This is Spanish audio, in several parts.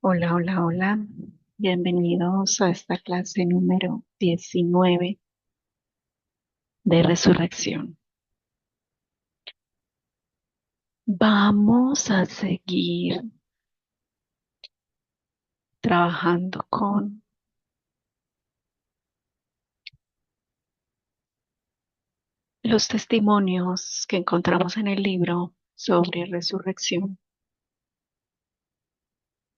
Hola, hola, hola. Bienvenidos a esta clase número 19 de resurrección. Vamos a seguir trabajando con los testimonios que encontramos en el libro sobre resurrección.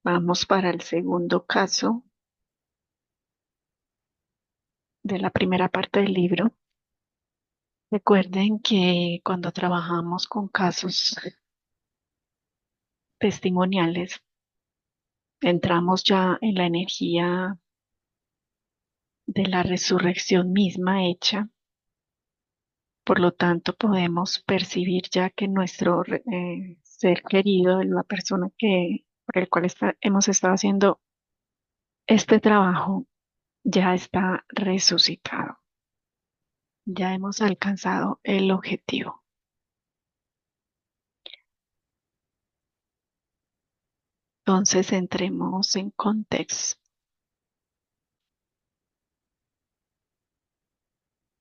Vamos para el segundo caso de la primera parte del libro. Recuerden que cuando trabajamos con casos testimoniales, entramos ya en la energía de la resurrección misma hecha. Por lo tanto, podemos percibir ya que nuestro ser querido, la persona por el cual hemos estado haciendo este trabajo, ya está resucitado. Ya hemos alcanzado el objetivo. Entonces, entremos en contexto.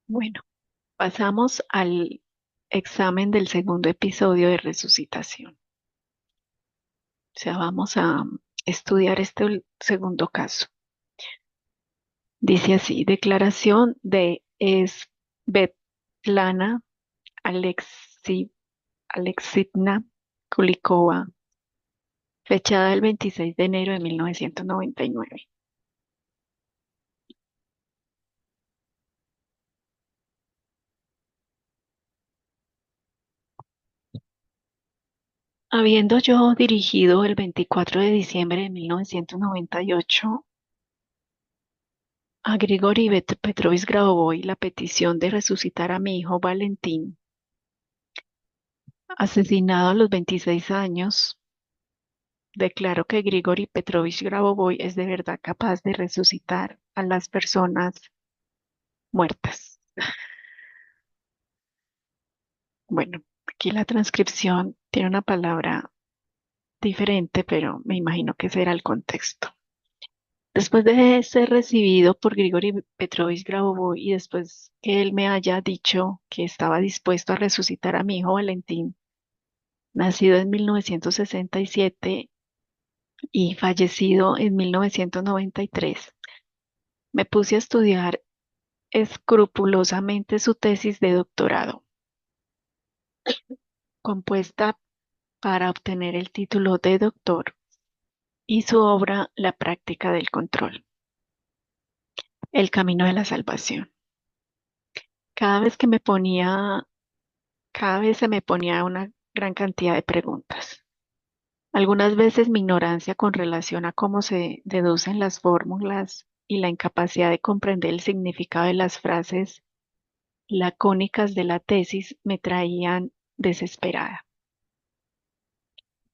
Bueno, pasamos al examen del segundo episodio de resucitación. O sea, vamos a estudiar este segundo caso. Dice así, declaración de Svetlana Alexivna Kulikova, fechada el 26 de enero de 1999. Habiendo yo dirigido el 24 de diciembre de 1998 a Grigori Petrovich Grabovoi la petición de resucitar a mi hijo Valentín, asesinado a los 26 años, declaro que Grigori Petrovich Grabovoi es de verdad capaz de resucitar a las personas muertas. Bueno, aquí la transcripción tiene una palabra diferente, pero me imagino que será el contexto. Después de ser recibido por Grigori Petrovich Grabovoi y después que él me haya dicho que estaba dispuesto a resucitar a mi hijo Valentín, nacido en 1967 y fallecido en 1993, me puse a estudiar escrupulosamente su tesis de doctorado, compuesta para obtener el título de doctor, y su obra La práctica del control, el camino de la salvación. Cada vez que me ponía, cada vez se me ponía una gran cantidad de preguntas. Algunas veces mi ignorancia con relación a cómo se deducen las fórmulas y la incapacidad de comprender el significado de las frases lacónicas de la tesis me traían desesperada.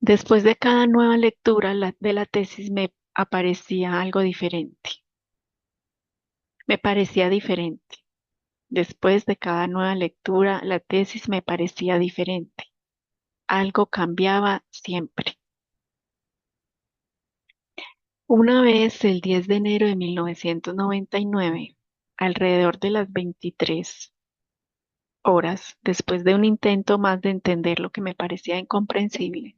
Después de cada nueva lectura de la tesis me aparecía algo diferente. Me parecía diferente. Después de cada nueva lectura, la tesis me parecía diferente. Algo cambiaba siempre. Una vez, el 10 de enero de 1999, alrededor de las 23 horas, después de un intento más de entender lo que me parecía incomprensible,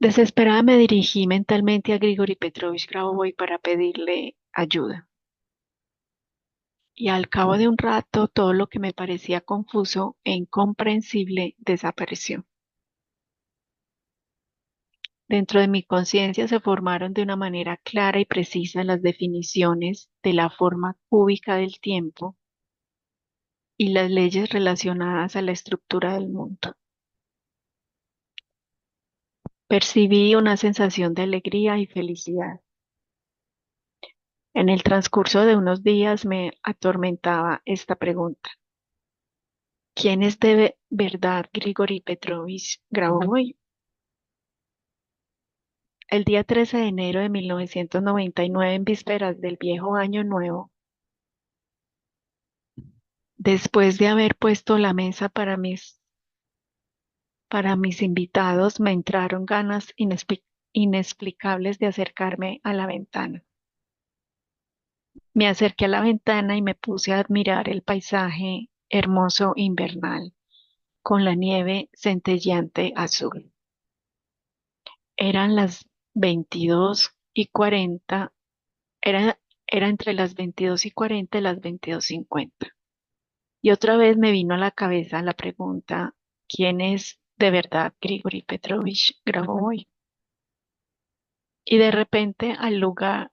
desesperada me dirigí mentalmente a Grigori Petrovich Grabovoi para pedirle ayuda. Y al cabo de un rato, todo lo que me parecía confuso e incomprensible desapareció. Dentro de mi conciencia se formaron de una manera clara y precisa las definiciones de la forma cúbica del tiempo y las leyes relacionadas a la estructura del mundo. Percibí una sensación de alegría y felicidad. En el transcurso de unos días me atormentaba esta pregunta: ¿quién es de verdad Grigori Petrovich Grabovoi? El día 13 de enero de 1999, en vísperas del viejo año nuevo, después de haber puesto la mesa para mis invitados, me entraron ganas inexplicables de acercarme a la ventana. Me acerqué a la ventana y me puse a admirar el paisaje hermoso invernal, con la nieve centelleante azul. Eran las 22:40, era entre las 22:40 y las 22:50. Y otra vez me vino a la cabeza la pregunta, ¿quién es de verdad Grigori Petrovich Grabovoi? Y de repente al lugar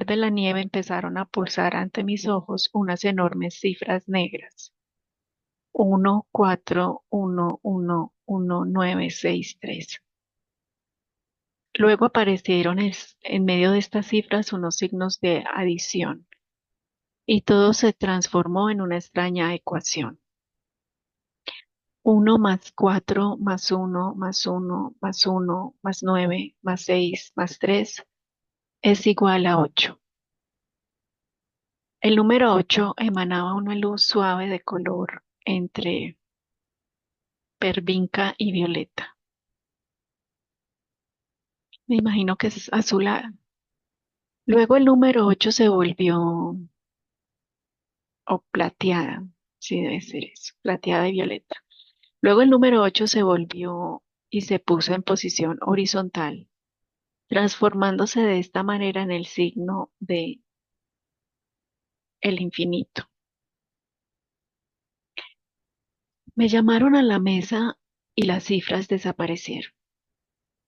de la nieve empezaron a pulsar ante mis ojos unas enormes cifras negras. 1411193. Luego aparecieron en medio de estas cifras unos signos de adición y todo se transformó en una extraña ecuación. 1 más 4 más 1 más 1 más 1 más 9 más 3 es igual a 8. El número 8 emanaba una luz suave de color entre pervinca y violeta. Me imagino que es azulada. Luego el número 8 se volvió, o plateada, sí debe ser eso, plateada y violeta. Luego el número 8 se volvió y se puso en posición horizontal, transformándose de esta manera en el signo de el infinito. Me llamaron a la mesa y las cifras desaparecieron.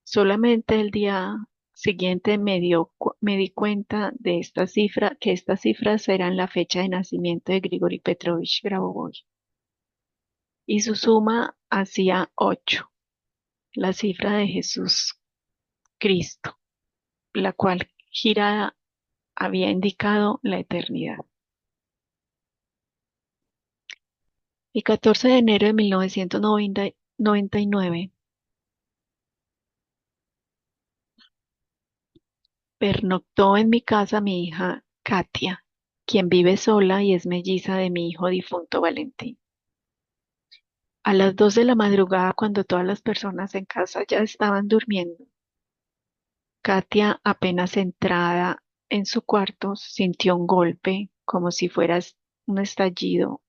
Solamente el día siguiente me di cuenta de esta cifra, que estas cifras eran la fecha de nacimiento de Grigori Petrovich Grabovoi. Y su suma hacía 8, la cifra de Jesús Cristo, la cual girada había indicado la eternidad. El 14 de enero de 1999, pernoctó en mi casa mi hija Katia, quien vive sola y es melliza de mi hijo difunto Valentín. A las 2 de la madrugada, cuando todas las personas en casa ya estaban durmiendo, Katia, apenas entrada en su cuarto, sintió un golpe como si fuera un estallido,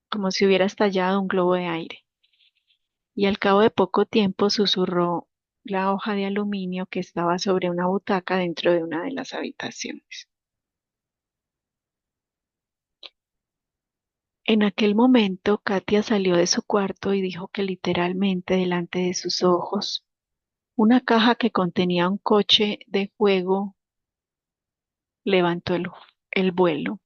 como si hubiera estallado un globo de aire. Y al cabo de poco tiempo susurró la hoja de aluminio que estaba sobre una butaca dentro de una de las habitaciones. En aquel momento, Katia salió de su cuarto y dijo que literalmente delante de sus ojos, una caja que contenía un coche de juego levantó el vuelo,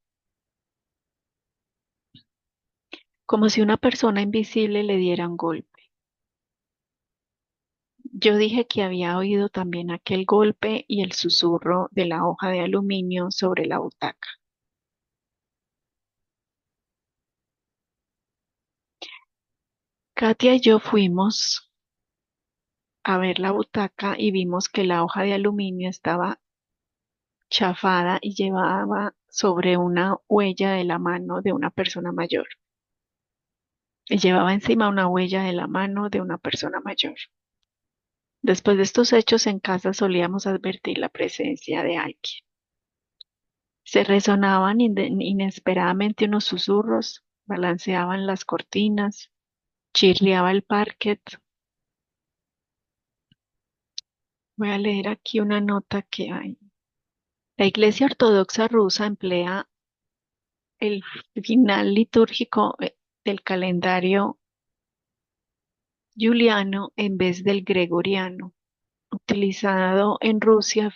como si una persona invisible le diera un golpe. Yo dije que había oído también aquel golpe y el susurro de la hoja de aluminio sobre la butaca. Katia y yo fuimos a ver la butaca y vimos que la hoja de aluminio estaba chafada y llevaba sobre una huella de la mano de una persona mayor. Y llevaba encima una huella de la mano de una persona mayor. Después de estos hechos en casa solíamos advertir la presencia de alguien. Se resonaban inesperadamente unos susurros, balanceaban las cortinas, chirriaba el parquet. Voy a leer aquí una nota que hay. La Iglesia Ortodoxa rusa emplea el final litúrgico del calendario juliano en vez del gregoriano, utilizado en Rusia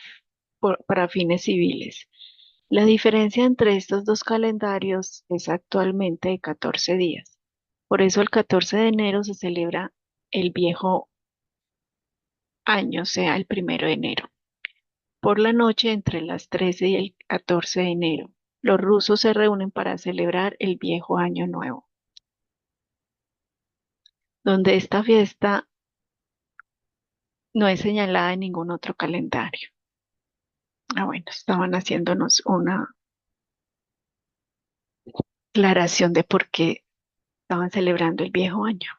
para fines civiles. La diferencia entre estos dos calendarios es actualmente de 14 días. Por eso el 14 de enero se celebra el viejo año, o sea, el 1 de enero. Por la noche, entre las 13 y el 14 de enero, los rusos se reúnen para celebrar el viejo año nuevo, donde esta fiesta no es señalada en ningún otro calendario. Bueno, estaban haciéndonos una aclaración de por qué estaban celebrando el viejo año.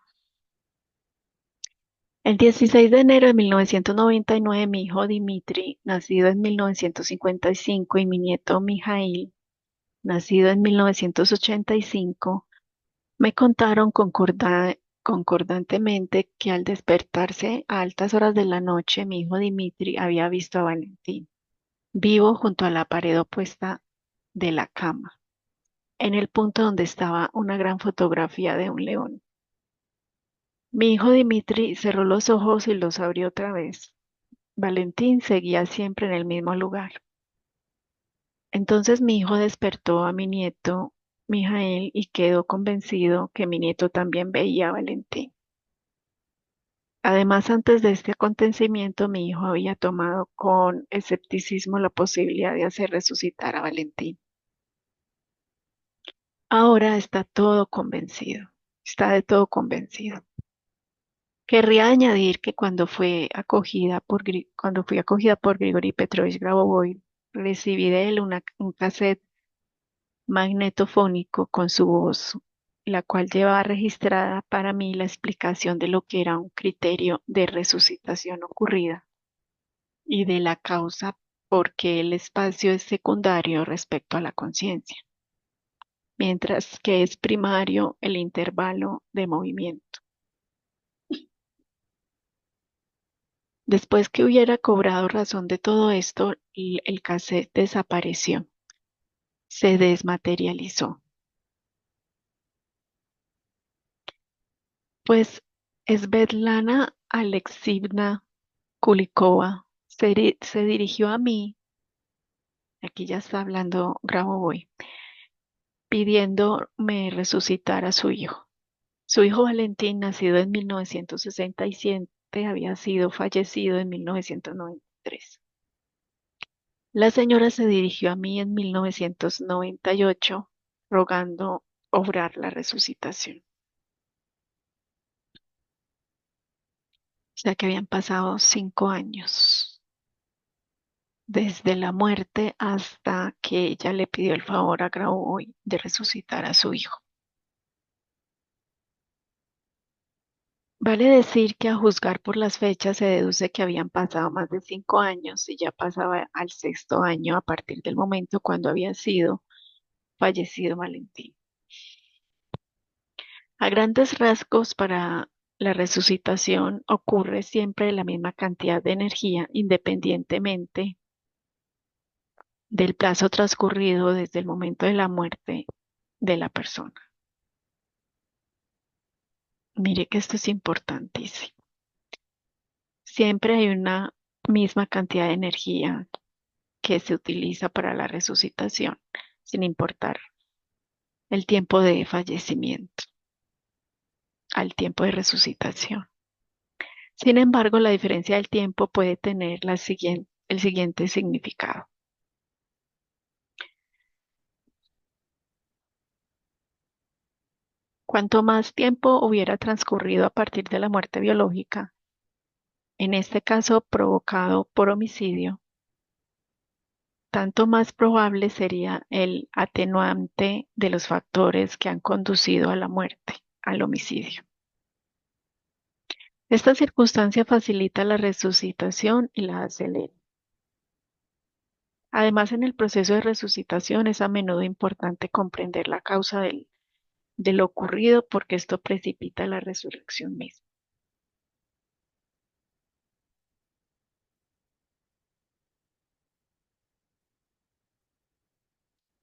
El 16 de enero de 1999, mi hijo Dimitri, nacido en 1955, y mi nieto Mijail, nacido en 1985, me contaron concordantemente que al despertarse a altas horas de la noche, mi hijo Dimitri había visto a Valentín, vivo junto a la pared opuesta de la cama, en el punto donde estaba una gran fotografía de un león. Mi hijo Dimitri cerró los ojos y los abrió otra vez. Valentín seguía siempre en el mismo lugar. Entonces mi hijo despertó a mi nieto, Mijael, y quedó convencido que mi nieto también veía a Valentín. Además, antes de este acontecimiento, mi hijo había tomado con escepticismo la posibilidad de hacer resucitar a Valentín. Ahora está todo convencido, está de todo convencido. Querría añadir que cuando fui acogida por Grigori Petrovich Grabovoi, recibí de él un cassette magnetofónico con su voz, la cual llevaba registrada para mí la explicación de lo que era un criterio de resucitación ocurrida y de la causa por qué el espacio es secundario respecto a la conciencia, mientras que es primario el intervalo de movimiento. Después que hubiera cobrado razón de todo esto, el cassette desapareció, se desmaterializó. Pues Svetlana Alexievna Kulikova se dirigió a mí, aquí ya está hablando Grabovoi, pidiéndome resucitar a su hijo. Su hijo Valentín, nacido en 1967, había sido fallecido en 1993. La señora se dirigió a mí en 1998, rogando obrar la resucitación. O sea que habían pasado 5 años desde la muerte hasta que ella le pidió el favor a Grauboy de resucitar a su hijo. Vale decir que a juzgar por las fechas se deduce que habían pasado más de 5 años y ya pasaba al sexto año a partir del momento cuando había sido fallecido Valentín. A grandes rasgos, para la resucitación ocurre siempre la misma cantidad de energía independientemente del plazo transcurrido desde el momento de la muerte de la persona. Mire que esto es importantísimo. Siempre hay una misma cantidad de energía que se utiliza para la resucitación, sin importar el tiempo de fallecimiento al tiempo de resucitación. Sin embargo, la diferencia del tiempo puede tener el siguiente significado. Cuanto más tiempo hubiera transcurrido a partir de la muerte biológica, en este caso provocado por homicidio, tanto más probable sería el atenuante de los factores que han conducido a la muerte, al homicidio. Esta circunstancia facilita la resucitación y la acelera. Además, en el proceso de resucitación es a menudo importante comprender la causa de lo ocurrido porque esto precipita la resurrección misma.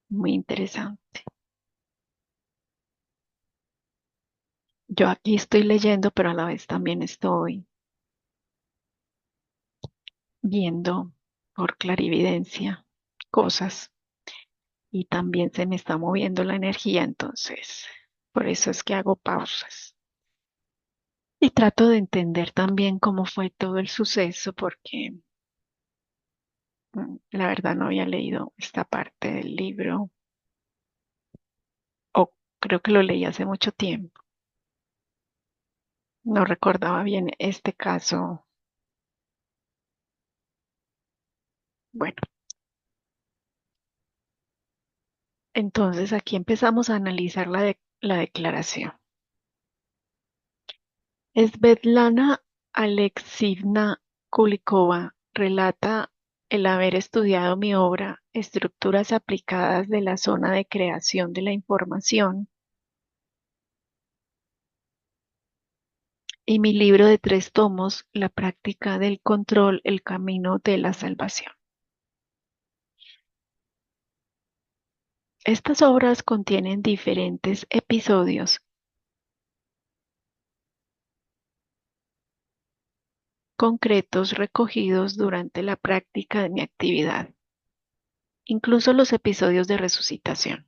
Muy interesante. Yo aquí estoy leyendo, pero a la vez también estoy viendo por clarividencia cosas y también se me está moviendo la energía, entonces por eso es que hago pausas. Y trato de entender también cómo fue todo el suceso porque la verdad no había leído esta parte del libro o creo que lo leí hace mucho tiempo. No recordaba bien este caso. Bueno, entonces aquí empezamos a analizar la declaración. Svetlana Alexivna Kulikova relata el haber estudiado mi obra Estructuras aplicadas de la zona de creación de la información y mi libro de 3 tomos, La práctica del control, el camino de la salvación. Estas obras contienen diferentes episodios concretos recogidos durante la práctica de mi actividad, incluso los episodios de resucitación.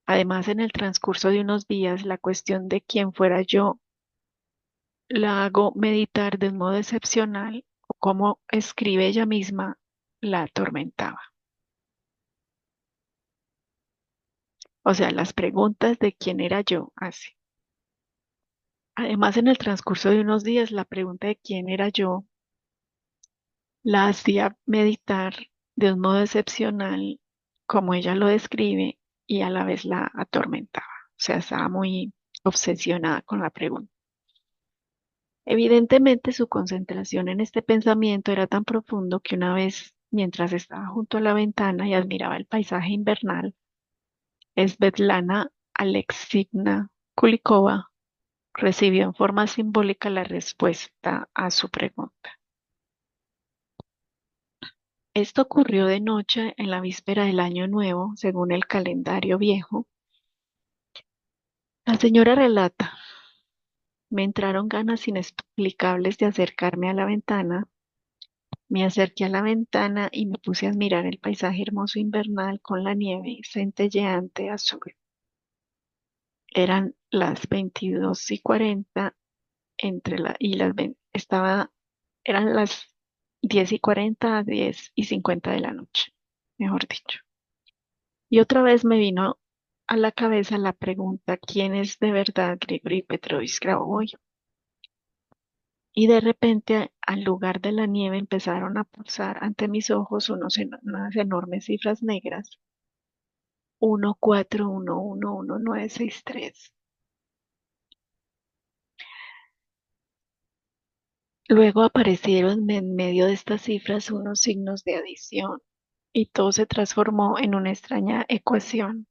Además, en el transcurso de unos días, la cuestión de quién fuera yo la hago meditar de un modo excepcional o como escribe ella misma, la atormentaba. O sea, las preguntas de quién era yo, así. Además, en el transcurso de unos días, la pregunta de quién era yo la hacía meditar de un modo excepcional, como ella lo describe, y a la vez la atormentaba. O sea, estaba muy obsesionada con la pregunta. Evidentemente, su concentración en este pensamiento era tan profundo que una vez, mientras estaba junto a la ventana y admiraba el paisaje invernal, Svetlana Alexivna Kulikova recibió en forma simbólica la respuesta a su pregunta. Esto ocurrió de noche en la víspera del Año Nuevo, según el calendario viejo. La señora relata, me entraron ganas inexplicables de acercarme a la ventana. Me acerqué a la ventana y me puse a admirar el paisaje hermoso invernal con la nieve centelleante azul. Eran las 22:40 eran las 10:40 a 10:50 de la noche, mejor dicho. Y otra vez me vino a la cabeza la pregunta, ¿quién es de verdad Grigori Petrovich Grabovoi? Y de repente, al lugar de la nieve, empezaron a pulsar ante mis ojos unas enormes cifras negras. 141111963. Luego aparecieron en medio de estas cifras unos signos de adición y todo se transformó en una extraña ecuación.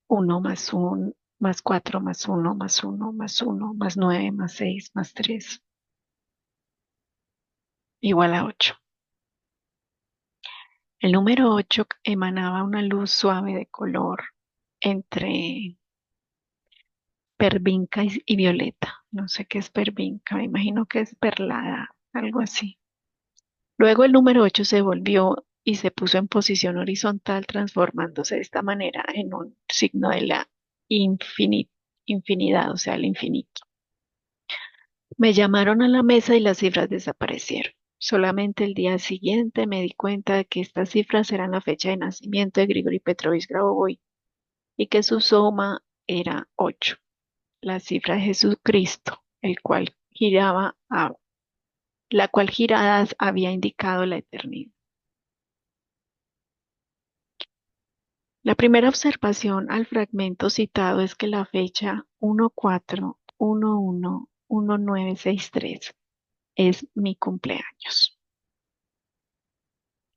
1 más 1 más 4 más 1 más 1 más 1 más 9 más 6 más 3 igual a 8. El número 8 emanaba una luz suave de color entre pervinca y violeta. No sé qué es pervinca, me imagino que es perlada, algo así. Luego el número 8 se volvió y se puso en posición horizontal, transformándose de esta manera en un signo de la infinidad, o sea, el infinito. Me llamaron a la mesa y las cifras desaparecieron. Solamente el día siguiente me di cuenta de que estas cifras eran la fecha de nacimiento de Grigori Petrovich Grabovoi y que su suma era 8, la cifra de Jesucristo, la cual girada había indicado la eternidad. La primera observación al fragmento citado es que la fecha 14111963 es mi cumpleaños.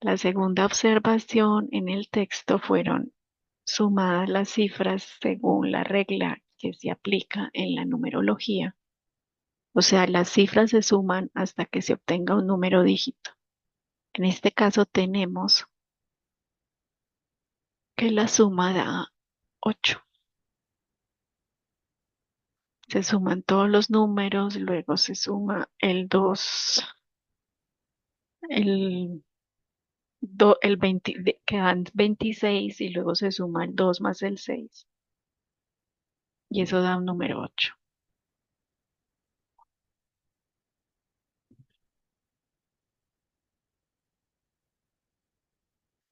La segunda observación en el texto fueron sumadas las cifras según la regla que se aplica en la numerología. O sea, las cifras se suman hasta que se obtenga un número dígito. En este caso tenemos que la suma da 8. Se suman todos los números, luego se suma el 2, el, el 20, quedan 26 y luego se suma el 2 más el 6 y eso da un número 8.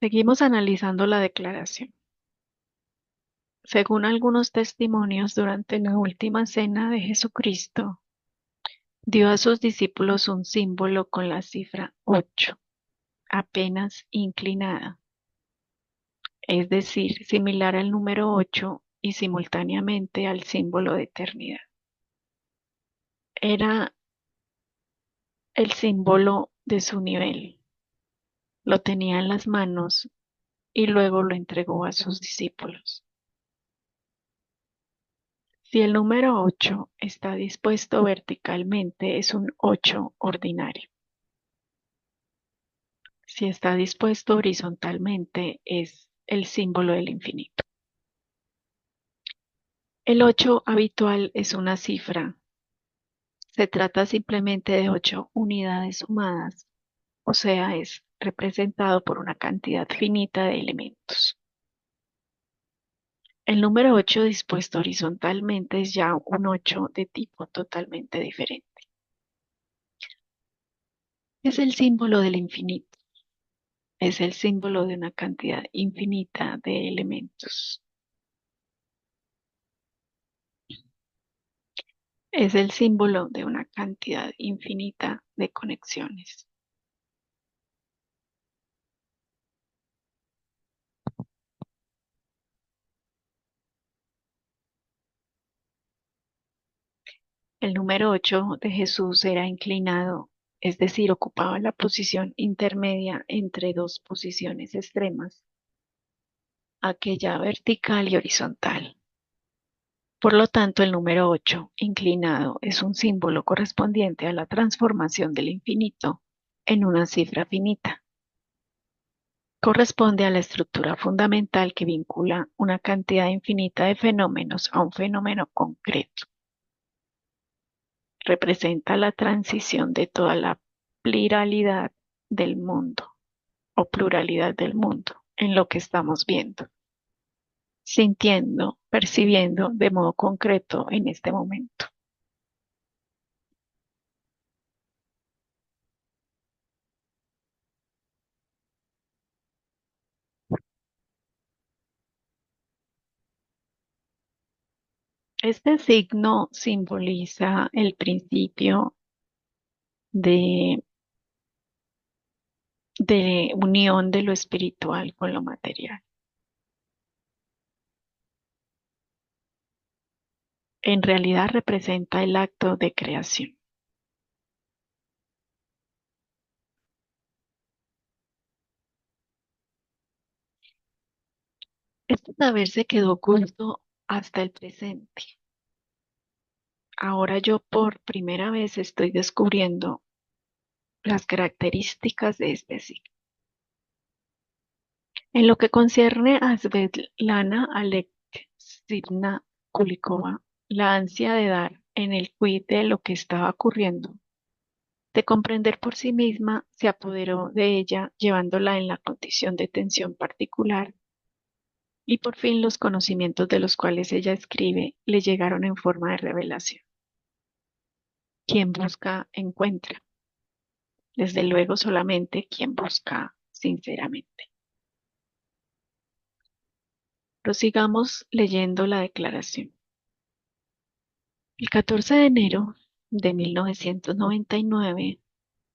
Seguimos analizando la declaración. Según algunos testimonios, durante la última cena de Jesucristo, dio a sus discípulos un símbolo con la cifra 8, apenas inclinada, es decir, similar al número 8 y simultáneamente al símbolo de eternidad. Era el símbolo de su nivel. Lo tenía en las manos y luego lo entregó a sus discípulos. Si el número 8 está dispuesto verticalmente, es un 8 ordinario. Si está dispuesto horizontalmente, es el símbolo del infinito. El 8 habitual es una cifra. Se trata simplemente de 8 unidades sumadas, o sea, es representado por una cantidad finita de elementos. El número 8 dispuesto horizontalmente es ya un 8 de tipo totalmente diferente. Es el símbolo del infinito. Es el símbolo de una cantidad infinita de elementos. Es el símbolo de una cantidad infinita de conexiones. El número 8 de Jesús era inclinado, es decir, ocupaba la posición intermedia entre dos posiciones extremas, aquella vertical y horizontal. Por lo tanto, el número 8, inclinado, es un símbolo correspondiente a la transformación del infinito en una cifra finita. Corresponde a la estructura fundamental que vincula una cantidad infinita de fenómenos a un fenómeno concreto. Representa la transición de toda la pluralidad del mundo o pluralidad del mundo en lo que estamos viendo, sintiendo, percibiendo de modo concreto en este momento. Este signo simboliza el principio de, de unión de lo espiritual con lo material. En realidad representa el acto de creación. Este saber se quedó oculto hasta el presente. Ahora yo por primera vez estoy descubriendo las características de este signo. En lo que concierne a Svetlana Alexivna Kulikova, la ansia de dar en el quid de lo que estaba ocurriendo, de comprender por sí misma, se apoderó de ella, llevándola en la condición de tensión particular, y por fin los conocimientos de los cuales ella escribe le llegaron en forma de revelación. Quien busca, encuentra. Desde luego solamente quien busca sinceramente. Prosigamos leyendo la declaración. El 14 de enero de 1999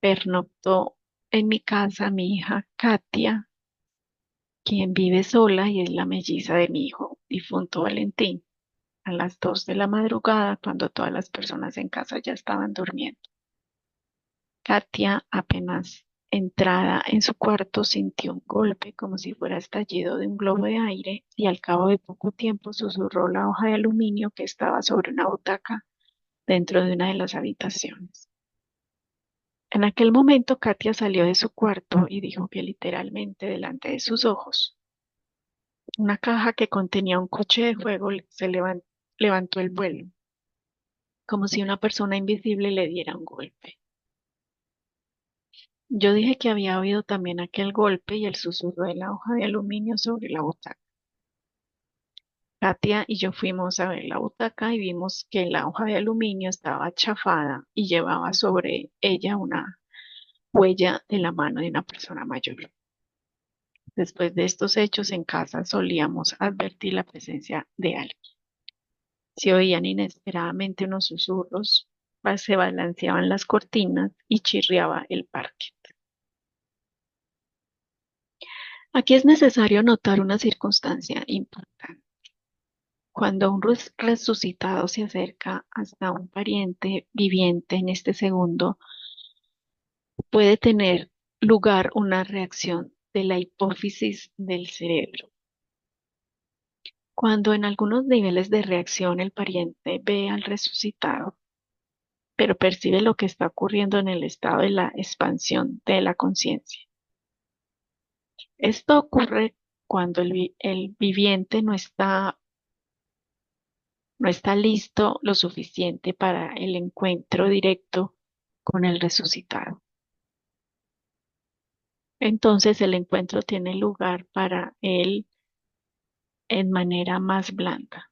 pernoctó en mi casa mi hija Katia, quien vive sola y es la melliza de mi hijo difunto Valentín, a las 2 de la madrugada cuando todas las personas en casa ya estaban durmiendo. Katia, apenas entrada en su cuarto, sintió un golpe como si fuera estallido de un globo de aire y al cabo de poco tiempo susurró la hoja de aluminio que estaba sobre una butaca dentro de una de las habitaciones. En aquel momento Katia salió de su cuarto y dijo que literalmente delante de sus ojos, una caja que contenía un coche de juego levantó el vuelo, como si una persona invisible le diera un golpe. Yo dije que había oído también aquel golpe y el susurro de la hoja de aluminio sobre la butaca. Katia y yo fuimos a ver la butaca y vimos que la hoja de aluminio estaba chafada y llevaba sobre ella una huella de la mano de una persona mayor. Después de estos hechos en casa solíamos advertir la presencia de alguien. Se oían inesperadamente unos susurros, se balanceaban las cortinas y chirriaba el parque. Aquí es necesario notar una circunstancia importante. Cuando un resucitado se acerca hasta un pariente viviente en este segundo, puede tener lugar una reacción de la hipófisis del cerebro. Cuando en algunos niveles de reacción el pariente ve al resucitado, pero percibe lo que está ocurriendo en el estado de la expansión de la conciencia. Esto ocurre cuando el viviente no está listo lo suficiente para el encuentro directo con el resucitado. Entonces el encuentro tiene lugar para él en manera más blanda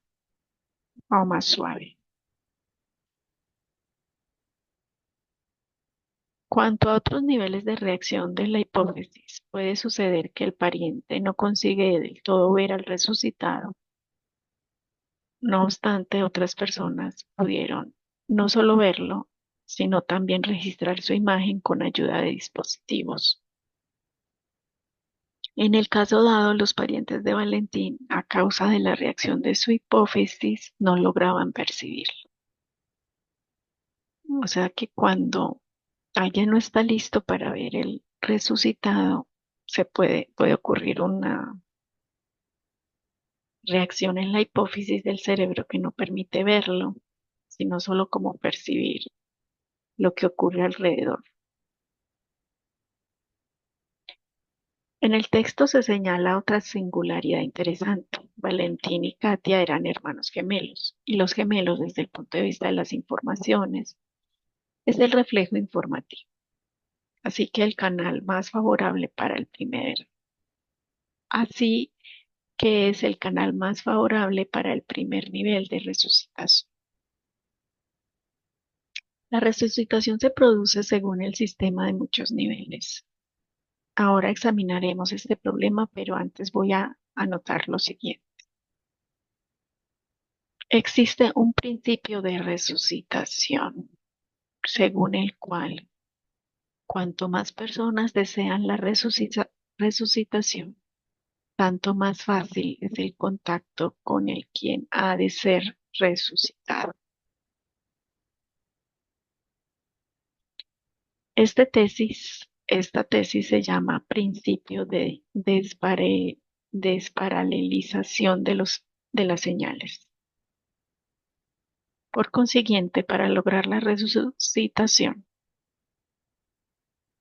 o más suave. Cuanto a otros niveles de reacción de la hipófisis, puede suceder que el pariente no consigue del todo ver al resucitado. No obstante, otras personas pudieron no solo verlo, sino también registrar su imagen con ayuda de dispositivos. En el caso dado, los parientes de Valentín, a causa de la reacción de su hipófisis, no lograban percibirlo. O sea que cuando alguien no está listo para ver el resucitado, puede ocurrir una reacción en la hipófisis del cerebro que no permite verlo, sino solo como percibir lo que ocurre alrededor. En el texto se señala otra singularidad interesante. Valentín y Katia eran hermanos gemelos, y los gemelos, desde el punto de vista de las informaciones, es el reflejo informativo. Así que el canal más favorable para el así que es el canal más favorable para el primer nivel de resucitación. La resucitación se produce según el sistema de muchos niveles. Ahora examinaremos este problema, pero antes voy a anotar lo siguiente. Existe un principio de resucitación, según el cual cuanto más personas desean la resucitación, tanto más fácil es el contacto con el quien ha de ser resucitado. Esta tesis se llama principio de desparalelización de las señales. Por consiguiente, para lograr la resucitación,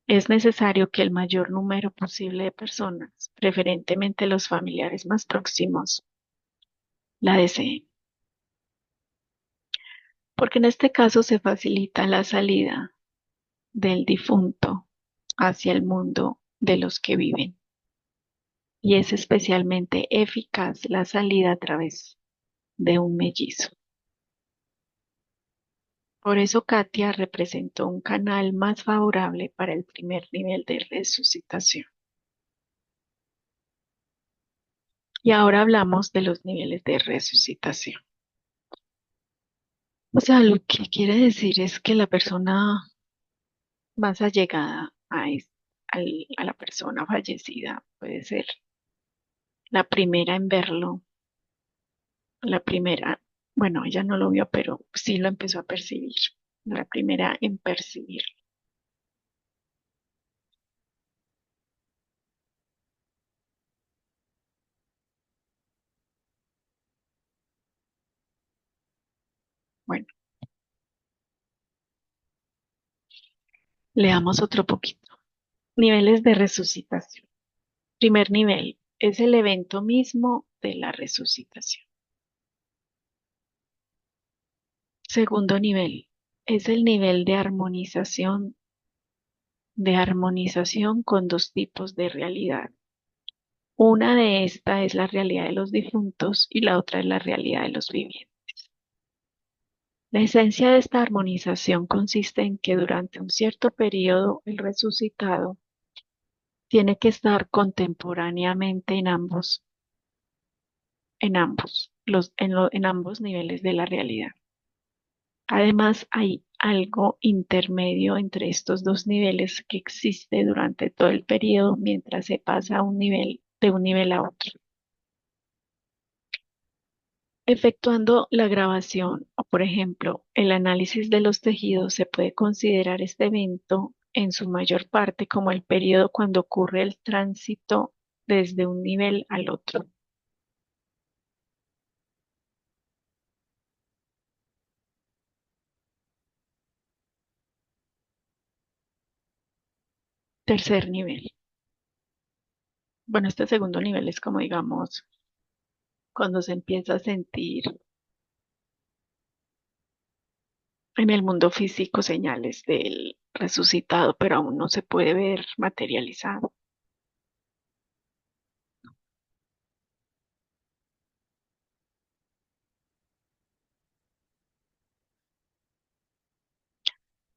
es necesario que el mayor número posible de personas, preferentemente los familiares más próximos, la deseen, porque en este caso se facilita la salida del difunto hacia el mundo de los que viven, y es especialmente eficaz la salida a través de un mellizo. Por eso Katia representó un canal más favorable para el primer nivel de resucitación. Y ahora hablamos de los niveles de resucitación. O sea, lo que quiere decir es que la persona más allegada a la persona fallecida puede ser la primera en verlo, la primera, bueno, ella no lo vio, pero sí lo empezó a percibir, la primera en percibirlo. Bueno, leamos otro poquito. Niveles de resucitación. Primer nivel es el evento mismo de la resucitación. Segundo nivel es el nivel de armonización con dos tipos de realidad. Una de esta es la realidad de los difuntos y la otra es la realidad de los vivientes. La esencia de esta armonización consiste en que durante un cierto periodo el resucitado tiene que estar contemporáneamente en ambos niveles de la realidad. Además, hay algo intermedio entre estos dos niveles que existe durante todo el periodo mientras se pasa de un nivel a otro. Efectuando la grabación o, por ejemplo, el análisis de los tejidos, se puede considerar este evento en su mayor parte como el periodo cuando ocurre el tránsito desde un nivel al otro. Tercer nivel. Bueno, este segundo nivel es como, digamos, cuando se empieza a sentir en el mundo físico señales del resucitado, pero aún no se puede ver materializado.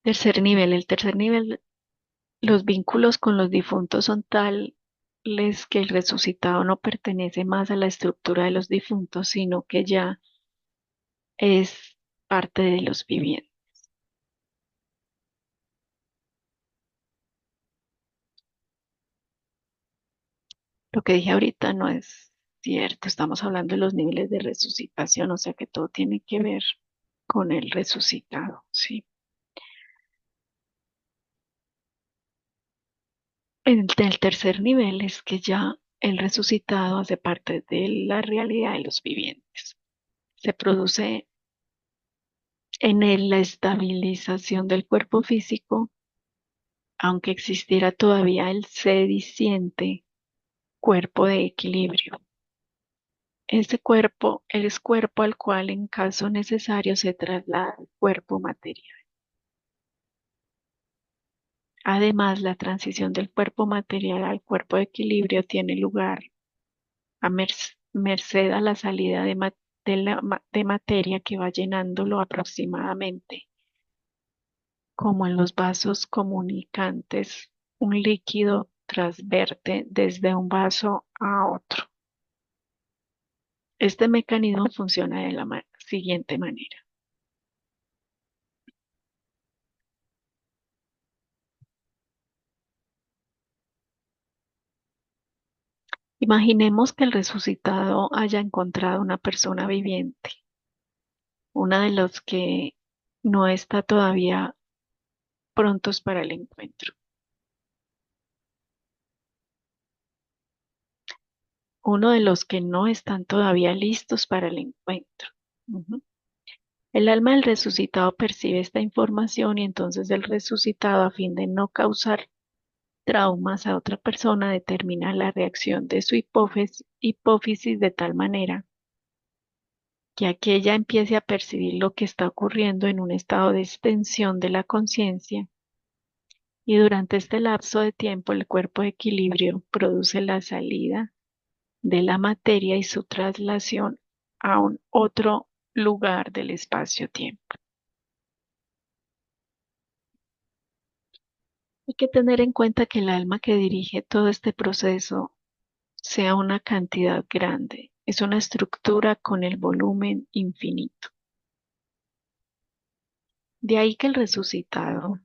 Tercer nivel. El tercer nivel, los vínculos con los difuntos son tales que el resucitado no pertenece más a la estructura de los difuntos, sino que ya es parte de los vivientes. Lo que dije ahorita no es cierto, estamos hablando de los niveles de resucitación, o sea que todo tiene que ver con el resucitado, ¿sí? El tercer nivel es que ya el resucitado hace parte de la realidad de los vivientes. Se produce en él la estabilización del cuerpo físico, aunque existiera todavía el sediciente cuerpo de equilibrio. Ese cuerpo es cuerpo al cual en caso necesario se traslada el cuerpo material. Además, la transición del cuerpo material al cuerpo de equilibrio tiene lugar a merced a la salida de materia que va llenándolo aproximadamente, como en los vasos comunicantes, un líquido transverte desde un vaso a otro. Este mecanismo funciona de la siguiente manera. Imaginemos que el resucitado haya encontrado una persona viviente, una de los que no está todavía prontos para el encuentro, uno de los que no están todavía listos para el encuentro. Ujú. El alma del resucitado percibe esta información y entonces el resucitado, a fin de no causar traumas a otra persona, determina la reacción de su hipófisis de tal manera que aquella empiece a percibir lo que está ocurriendo en un estado de extensión de la conciencia y durante este lapso de tiempo el cuerpo de equilibrio produce la salida de la materia y su traslación a un otro lugar del espacio-tiempo. Hay que tener en cuenta que el alma que dirige todo este proceso sea una cantidad grande, es una estructura con el volumen infinito. De ahí que el resucitado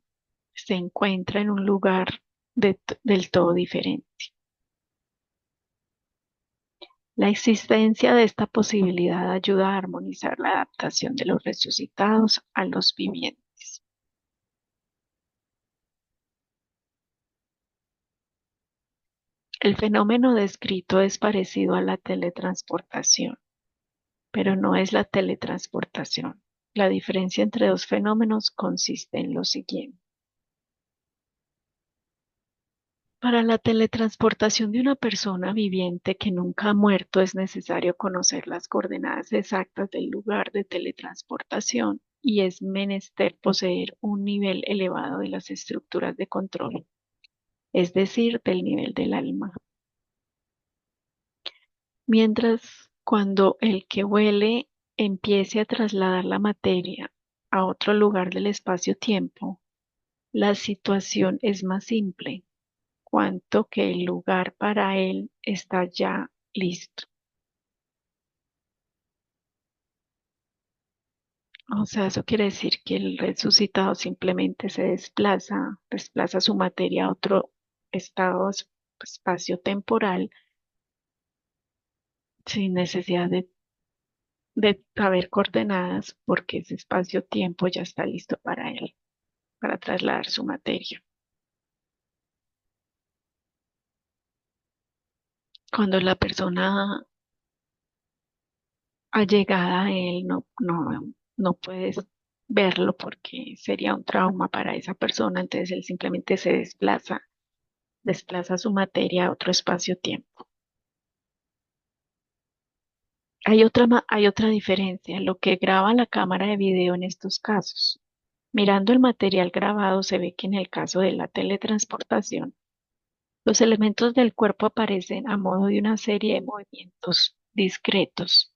se encuentra en un lugar del todo diferente. La existencia de esta posibilidad ayuda a armonizar la adaptación de los resucitados a los vivientes. El fenómeno descrito es parecido a la teletransportación, pero no es la teletransportación. La diferencia entre dos fenómenos consiste en lo siguiente. Para la teletransportación de una persona viviente que nunca ha muerto es necesario conocer las coordenadas exactas del lugar de teletransportación y es menester poseer un nivel elevado de las estructuras de control, es decir, del nivel del alma. Mientras cuando el que huele empiece a trasladar la materia a otro lugar del espacio-tiempo, la situación es más simple cuanto que el lugar para él está ya listo. O sea, eso quiere decir que el resucitado simplemente se desplaza su materia a otro estado espacio-temporal sin necesidad de saber coordenadas porque ese espacio-tiempo ya está listo para él, para trasladar su materia. Cuando la persona allegada a él no puede verlo porque sería un trauma para esa persona, entonces él simplemente se desplaza su materia a otro espacio-tiempo. Hay otra diferencia, lo que graba la cámara de video en estos casos. Mirando el material grabado se ve que en el caso de la teletransportación, los elementos del cuerpo aparecen a modo de una serie de movimientos discretos,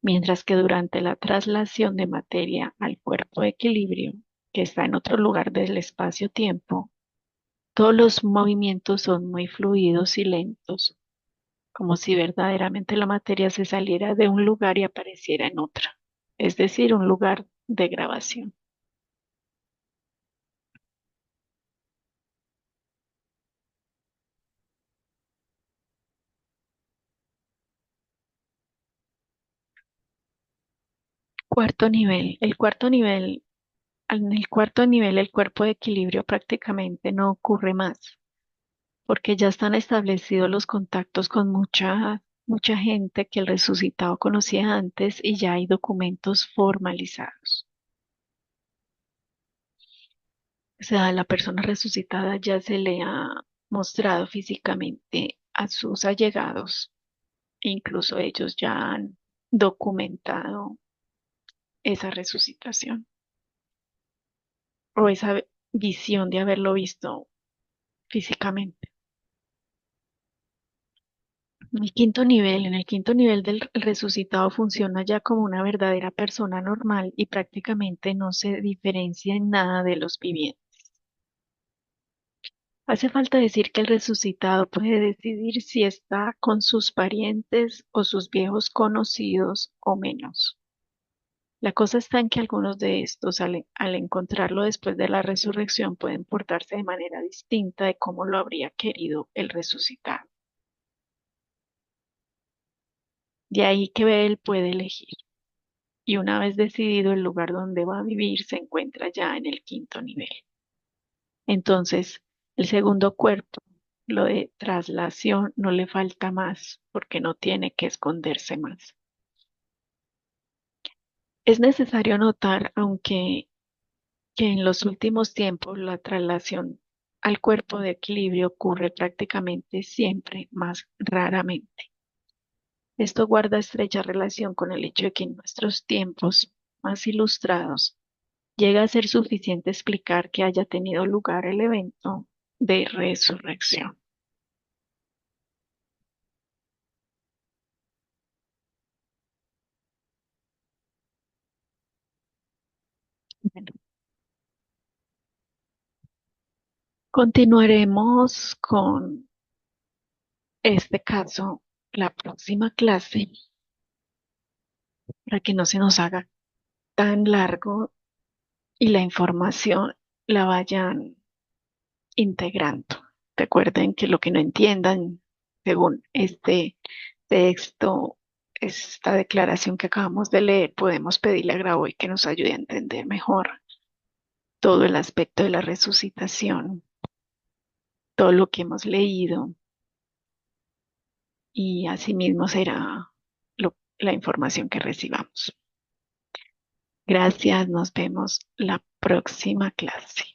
mientras que durante la traslación de materia al cuerpo de equilibrio, que está en otro lugar del espacio-tiempo, todos los movimientos son muy fluidos y lentos, como si verdaderamente la materia se saliera de un lugar y apareciera en otra, es decir, un lugar de grabación. Cuarto nivel. En el cuarto nivel el cuerpo de equilibrio prácticamente no ocurre más, porque ya están establecidos los contactos con mucha gente que el resucitado conocía antes y ya hay documentos formalizados. O sea, la persona resucitada ya se le ha mostrado físicamente a sus allegados, e incluso ellos ya han documentado esa resucitación o esa visión de haberlo visto físicamente. En el quinto nivel del resucitado funciona ya como una verdadera persona normal y prácticamente no se diferencia en nada de los vivientes. Hace falta decir que el resucitado puede decidir si está con sus parientes o sus viejos conocidos o menos. La cosa está en que algunos de estos, al encontrarlo después de la resurrección, pueden portarse de manera distinta de cómo lo habría querido el resucitado. De ahí que él puede elegir. Y una vez decidido el lugar donde va a vivir, se encuentra ya en el quinto nivel. Entonces, el segundo cuerpo, lo de traslación, no le falta más porque no tiene que esconderse más. Es necesario notar, aunque que en los últimos tiempos la traslación al cuerpo de equilibrio ocurre prácticamente siempre, más raramente. Esto guarda estrecha relación con el hecho de que en nuestros tiempos más ilustrados llega a ser suficiente explicar que haya tenido lugar el evento de resurrección. Bueno, continuaremos con este caso la próxima clase para que no se nos haga tan largo y la información la vayan integrando. Recuerden que lo que no entiendan según este texto, esta declaración que acabamos de leer, podemos pedirle a Graboy que nos ayude a entender mejor todo el aspecto de la resucitación, todo lo que hemos leído y asimismo será la información que recibamos. Gracias, nos vemos la próxima clase.